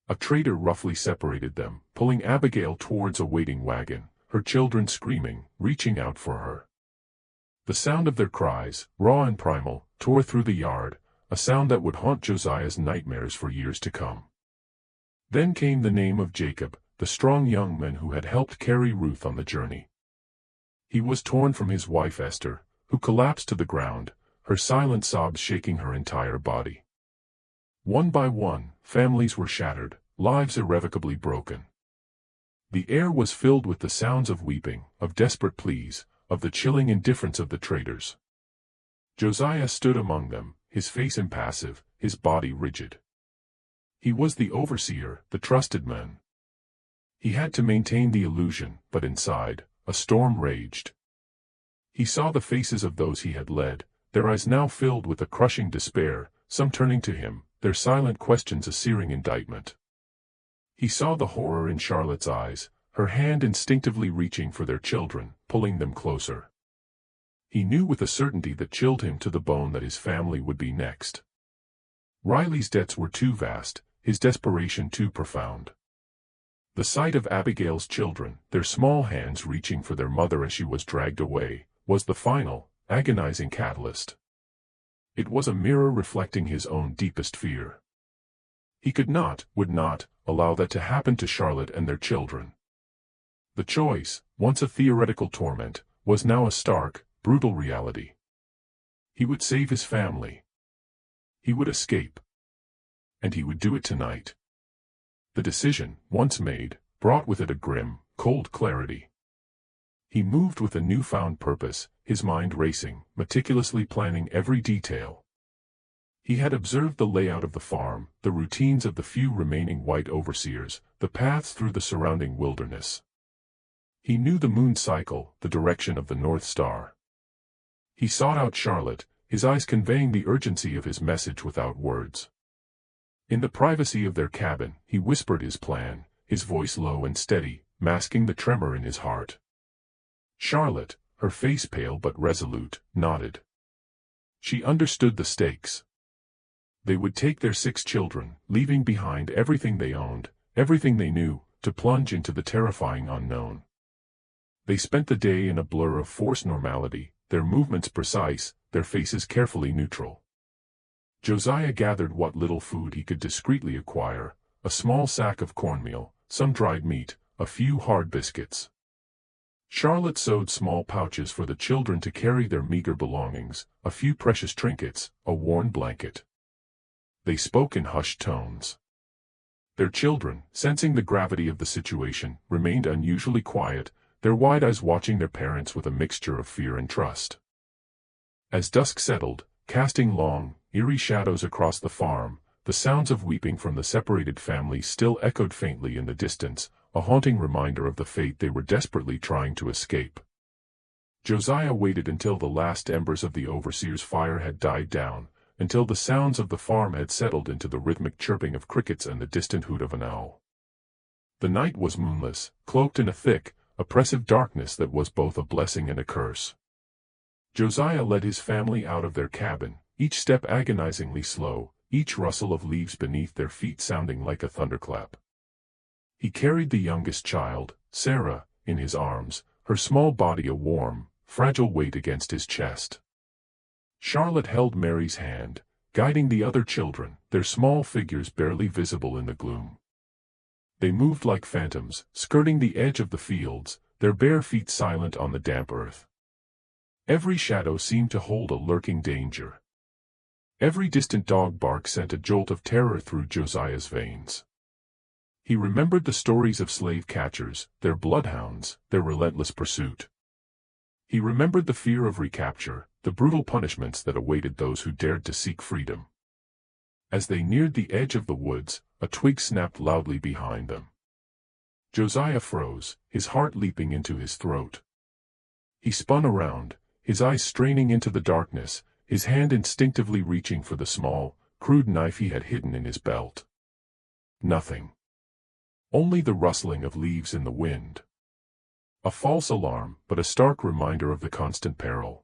A trader roughly separated them, pulling Abigail towards a waiting wagon, her children screaming, reaching out for her. The sound of their cries, raw and primal, tore through the yard, a sound that would haunt Josiah's nightmares for years to come. Then came the name of Jacob, the strong young man who had helped carry Ruth on the journey. He was torn from his wife Esther, who collapsed to the ground, her silent sobs shaking her entire body. One by one, families were shattered, lives irrevocably broken. The air was filled with the sounds of weeping, of desperate pleas, of the chilling indifference of the traders. Josiah stood among them, his face impassive, his body rigid. He was the overseer, the trusted man. He had to maintain the illusion, but inside, a storm raged. He saw the faces of those he had led, their eyes now filled with a crushing despair, some turning to him, their silent questions a searing indictment. He saw the horror in Charlotte's eyes, her hand instinctively reaching for their children, pulling them closer. He knew with a certainty that chilled him to the bone that his family would be next. Riley's debts were too vast, his desperation too profound. The sight of Abigail's children, their small hands reaching for their mother as she was dragged away, was the final, agonizing catalyst. It was a mirror reflecting his own deepest fear. He could not, would not, allow that to happen to Charlotte and their children. The choice, once a theoretical torment, was now a stark, brutal reality. He would save his family. He would escape. And he would do it tonight. The decision, once made, brought with it a grim, cold clarity. He moved with a newfound purpose, his mind racing, meticulously planning every detail. He had observed the layout of the farm, the routines of the few remaining white overseers, the paths through the surrounding wilderness. He knew the moon cycle, the direction of the North Star. He sought out Charlotte, his eyes conveying the urgency of his message without words. In the privacy of their cabin, he whispered his plan, his voice low and steady, masking the tremor in his heart. Charlotte, her face pale but resolute, nodded. She understood the stakes. They would take their 6 children, leaving behind everything they owned, everything they knew, to plunge into the terrifying unknown. They spent the day in a blur of forced normality, their movements precise, their faces carefully neutral. Josiah gathered what little food he could discreetly acquire, a small sack of cornmeal, some dried meat, a few hard biscuits. Charlotte sewed small pouches for the children to carry their meager belongings, a few precious trinkets, a worn blanket. They spoke in hushed tones. Their children, sensing the gravity of the situation, remained unusually quiet, their wide eyes watching their parents with a mixture of fear and trust. As dusk settled, casting long, eerie shadows across the farm, the sounds of weeping from the separated families still echoed faintly in the distance, a haunting reminder of the fate they were desperately trying to escape. Josiah waited until the last embers of the overseer's fire had died down, until the sounds of the farm had settled into the rhythmic chirping of crickets and the distant hoot of an owl. The night was moonless, cloaked in a thick, oppressive darkness that was both a blessing and a curse. Josiah led his family out of their cabin, each step agonizingly slow, each rustle of leaves beneath their feet sounding like a thunderclap. He carried the youngest child, Sarah, in his arms, her small body a warm, fragile weight against his chest. Charlotte held Mary's hand, guiding the other children, their small figures barely visible in the gloom. They moved like phantoms, skirting the edge of the fields, their bare feet silent on the damp earth. Every shadow seemed to hold a lurking danger. Every distant dog bark sent a jolt of terror through Josiah's veins. He remembered the stories of slave catchers, their bloodhounds, their relentless pursuit. He remembered the fear of recapture, the brutal punishments that awaited those who dared to seek freedom. As they neared the edge of the woods, a twig snapped loudly behind them. Josiah froze, his heart leaping into his throat. He spun around, his eyes straining into the darkness, his hand instinctively reaching for the small, crude knife he had hidden in his belt. Nothing. Only the rustling of leaves in the wind. A false alarm, but a stark reminder of the constant peril.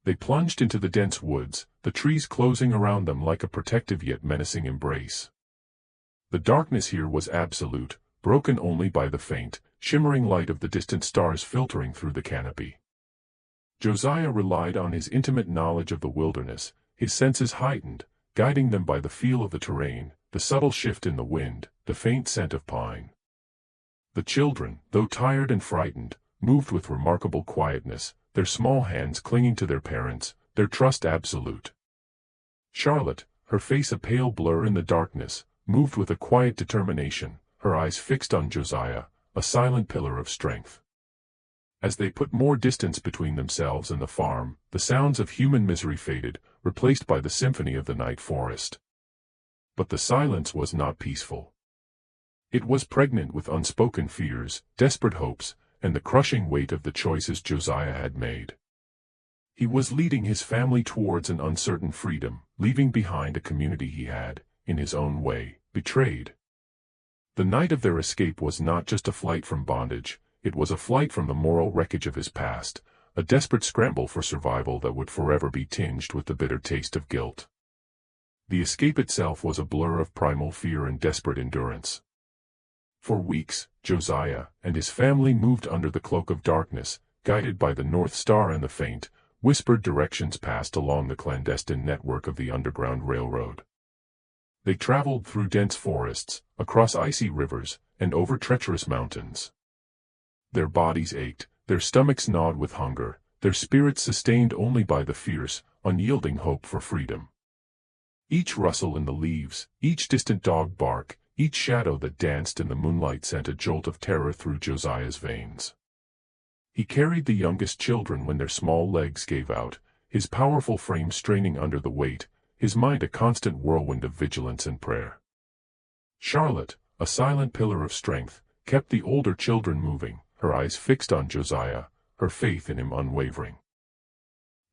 They plunged into the dense woods, the trees closing around them like a protective yet menacing embrace. The darkness here was absolute, broken only by the faint, shimmering light of the distant stars filtering through the canopy. Josiah relied on his intimate knowledge of the wilderness, his senses heightened, guiding them by the feel of the terrain, the subtle shift in the wind, the faint scent of pine. The children, though tired and frightened, moved with remarkable quietness, their small hands clinging to their parents, their trust absolute. Charlotte, her face a pale blur in the darkness, moved with a quiet determination, her eyes fixed on Josiah, a silent pillar of strength. As they put more distance between themselves and the farm, the sounds of human misery faded, replaced by the symphony of the night forest. But the silence was not peaceful. It was pregnant with unspoken fears, desperate hopes, and the crushing weight of the choices Josiah had made. He was leading his family towards an uncertain freedom, leaving behind a community he had, in his own way, betrayed. The night of their escape was not just a flight from bondage, it was a flight from the moral wreckage of his past, a desperate scramble for survival that would forever be tinged with the bitter taste of guilt. The escape itself was a blur of primal fear and desperate endurance. For weeks, Josiah and his family moved under the cloak of darkness, guided by the North Star and the faint, whispered directions passed along the clandestine network of the Underground Railroad. They traveled through dense forests, across icy rivers, and over treacherous mountains. Their bodies ached, their stomachs gnawed with hunger, their spirits sustained only by the fierce, unyielding hope for freedom. Each rustle in the leaves, each distant dog bark, each shadow that danced in the moonlight sent a jolt of terror through Josiah's veins. He carried the youngest children when their small legs gave out, his powerful frame straining under the weight, his mind a constant whirlwind of vigilance and prayer. Charlotte, a silent pillar of strength, kept the older children moving, her eyes fixed on Josiah, her faith in him unwavering.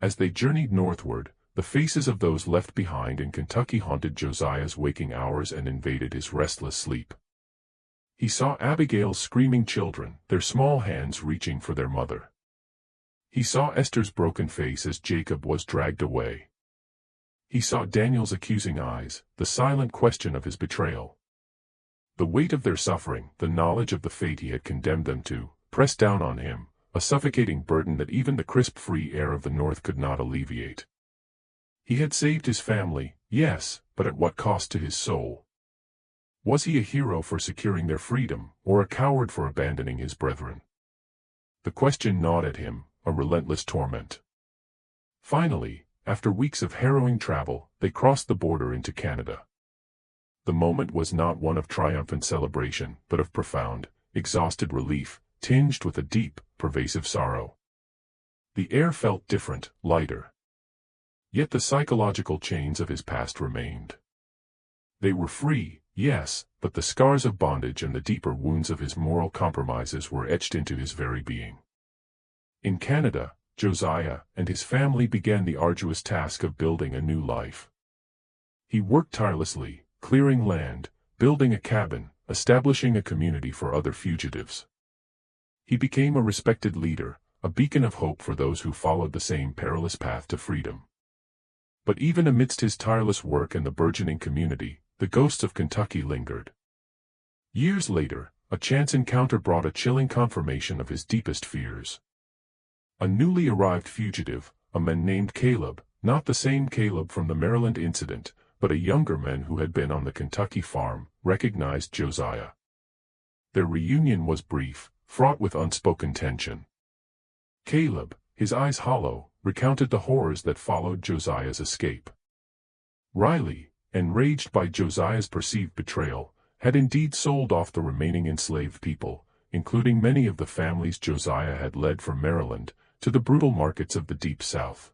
As they journeyed northward, the faces of those left behind in Kentucky haunted Josiah's waking hours and invaded his restless sleep. He saw Abigail's screaming children, their small hands reaching for their mother. He saw Esther's broken face as Jacob was dragged away. He saw Daniel's accusing eyes, the silent question of his betrayal. The weight of their suffering, the knowledge of the fate he had condemned them to, pressed down on him, a suffocating burden that even the crisp free air of the North could not alleviate. He had saved his family, yes, but at what cost to his soul? Was he a hero for securing their freedom, or a coward for abandoning his brethren? The question gnawed at him, a relentless torment. Finally, after weeks of harrowing travel, they crossed the border into Canada. The moment was not one of triumphant celebration, but of profound, exhausted relief, tinged with a deep, pervasive sorrow. The air felt different, lighter. Yet the psychological chains of his past remained. They were free, yes, but the scars of bondage and the deeper wounds of his moral compromises were etched into his very being. In Canada, Josiah and his family began the arduous task of building a new life. He worked tirelessly, clearing land, building a cabin, establishing a community for other fugitives. He became a respected leader, a beacon of hope for those who followed the same perilous path to freedom. But even amidst his tireless work and the burgeoning community, the ghosts of Kentucky lingered. Years later, a chance encounter brought a chilling confirmation of his deepest fears. A newly arrived fugitive, a man named Caleb, not the same Caleb from the Maryland incident, but a younger man who had been on the Kentucky farm, recognized Josiah. Their reunion was brief, fraught with unspoken tension. Caleb, his eyes hollow, recounted the horrors that followed Josiah's escape. Riley, enraged by Josiah's perceived betrayal, had indeed sold off the remaining enslaved people, including many of the families Josiah had led from Maryland, to the brutal markets of the Deep South.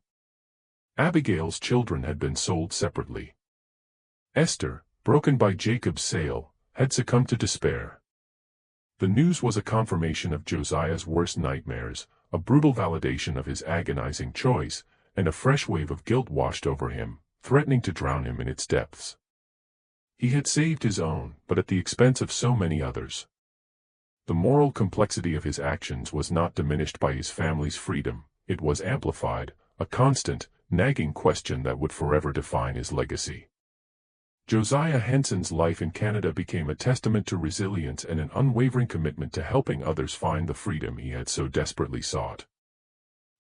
Abigail's children had been sold separately. Esther, broken by Jacob's sale, had succumbed to despair. The news was a confirmation of Josiah's worst nightmares, a brutal validation of his agonizing choice, and a fresh wave of guilt washed over him, threatening to drown him in its depths. He had saved his own, but at the expense of so many others. The moral complexity of his actions was not diminished by his family's freedom, it was amplified, a constant, nagging question that would forever define his legacy. Josiah Henson's life in Canada became a testament to resilience and an unwavering commitment to helping others find the freedom he had so desperately sought.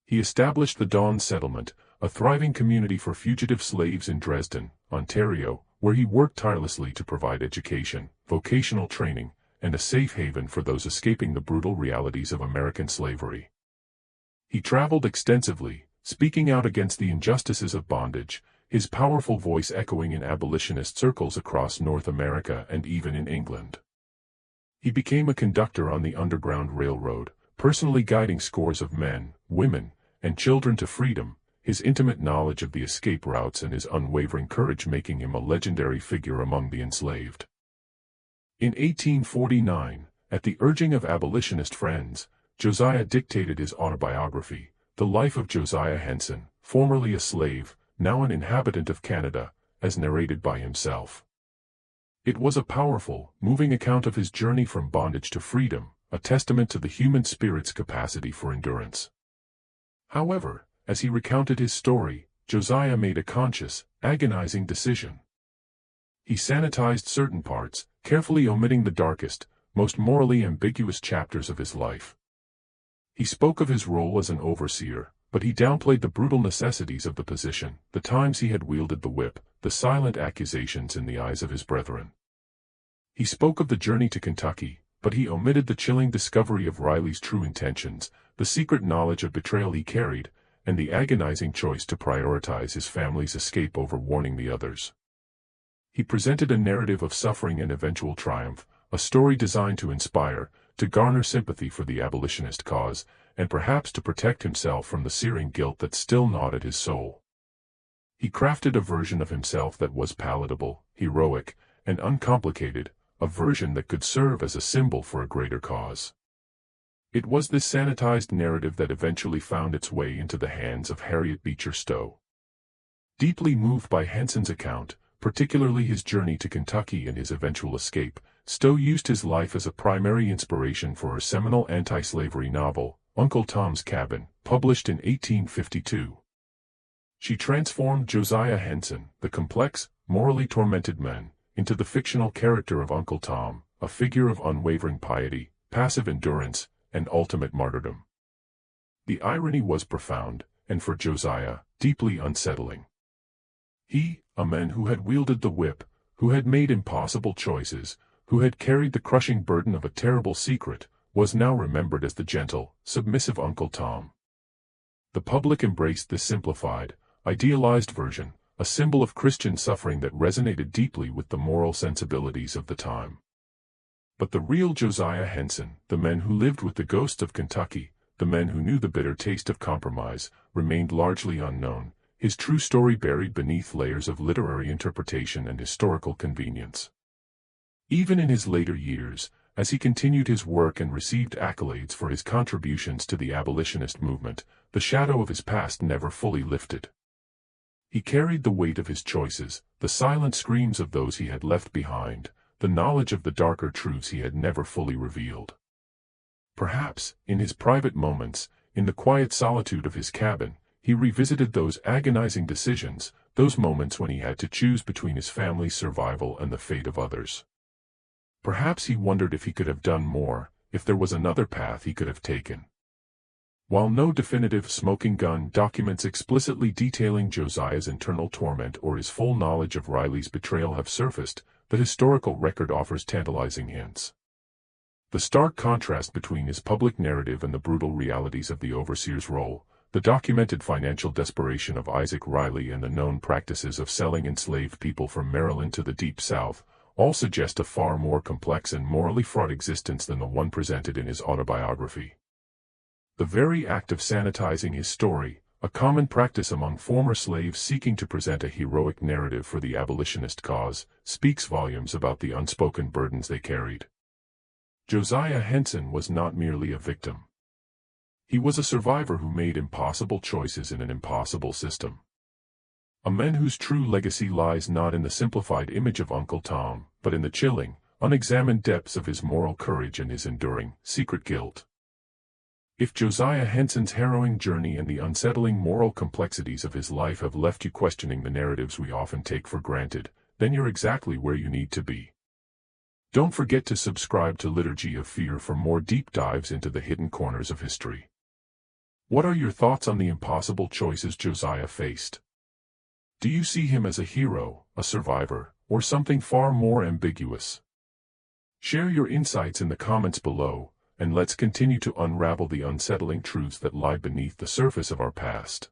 He established the Dawn Settlement, a thriving community for fugitive slaves in Dresden, Ontario, where he worked tirelessly to provide education, vocational training, and a safe haven for those escaping the brutal realities of American slavery. He traveled extensively, speaking out against the injustices of bondage, his powerful voice echoing in abolitionist circles across North America and even in England. He became a conductor on the Underground Railroad, personally guiding scores of men, women, and children to freedom, his intimate knowledge of the escape routes and his unwavering courage making him a legendary figure among the enslaved. In 1849, at the urging of abolitionist friends, Josiah dictated his autobiography, The Life of Josiah Henson, formerly a slave, now an inhabitant of Canada, as narrated by himself. It was a powerful, moving account of his journey from bondage to freedom, a testament to the human spirit's capacity for endurance. However, as he recounted his story, Josiah made a conscious, agonizing decision. He sanitized certain parts, carefully omitting the darkest, most morally ambiguous chapters of his life. He spoke of his role as an overseer, but he downplayed the brutal necessities of the position, the times he had wielded the whip, the silent accusations in the eyes of his brethren. He spoke of the journey to Kentucky, but he omitted the chilling discovery of Riley's true intentions, the secret knowledge of betrayal he carried, and the agonizing choice to prioritize his family's escape over warning the others. He presented a narrative of suffering and eventual triumph, a story designed to inspire, to garner sympathy for the abolitionist cause, and perhaps to protect himself from the searing guilt that still gnawed at his soul. He crafted a version of himself that was palatable, heroic, and uncomplicated, a version that could serve as a symbol for a greater cause. It was this sanitized narrative that eventually found its way into the hands of Harriet Beecher Stowe. Deeply moved by Henson's account, particularly his journey to Kentucky and his eventual escape, Stowe used his life as a primary inspiration for her seminal anti-slavery novel, Uncle Tom's Cabin, published in 1852. She transformed Josiah Henson, the complex, morally tormented man, into the fictional character of Uncle Tom, a figure of unwavering piety, passive endurance, and ultimate martyrdom. The irony was profound, and for Josiah, deeply unsettling. He, a man who had wielded the whip, who had made impossible choices, who had carried the crushing burden of a terrible secret, was now remembered as the gentle, submissive Uncle Tom. The public embraced this simplified, idealized version, a symbol of Christian suffering that resonated deeply with the moral sensibilities of the time. But the real Josiah Henson, the man who lived with the ghosts of Kentucky, the man who knew the bitter taste of compromise, remained largely unknown, his true story buried beneath layers of literary interpretation and historical convenience. Even in his later years, as he continued his work and received accolades for his contributions to the abolitionist movement, the shadow of his past never fully lifted. He carried the weight of his choices, the silent screams of those he had left behind, the knowledge of the darker truths he had never fully revealed. Perhaps, in his private moments, in the quiet solitude of his cabin, he revisited those agonizing decisions, those moments when he had to choose between his family's survival and the fate of others. Perhaps he wondered if he could have done more, if there was another path he could have taken. While no definitive smoking gun documents explicitly detailing Josiah's internal torment or his full knowledge of Riley's betrayal have surfaced, the historical record offers tantalizing hints. The stark contrast between his public narrative and the brutal realities of the overseer's role, the documented financial desperation of Isaac Riley and the known practices of selling enslaved people from Maryland to the Deep South, all suggest a far more complex and morally fraught existence than the one presented in his autobiography. The very act of sanitizing his story, a common practice among former slaves seeking to present a heroic narrative for the abolitionist cause, speaks volumes about the unspoken burdens they carried. Josiah Henson was not merely a victim. He was a survivor who made impossible choices in an impossible system. A man whose true legacy lies not in the simplified image of Uncle Tom, but in the chilling, unexamined depths of his moral courage and his enduring, secret guilt. If Josiah Henson's harrowing journey and the unsettling moral complexities of his life have left you questioning the narratives we often take for granted, then you're exactly where you need to be. Don't forget to subscribe to Liturgy of Fear for more deep dives into the hidden corners of history. What are your thoughts on the impossible choices Josiah faced? Do you see him as a hero, a survivor, or something far more ambiguous? Share your insights in the comments below, and let's continue to unravel the unsettling truths that lie beneath the surface of our past.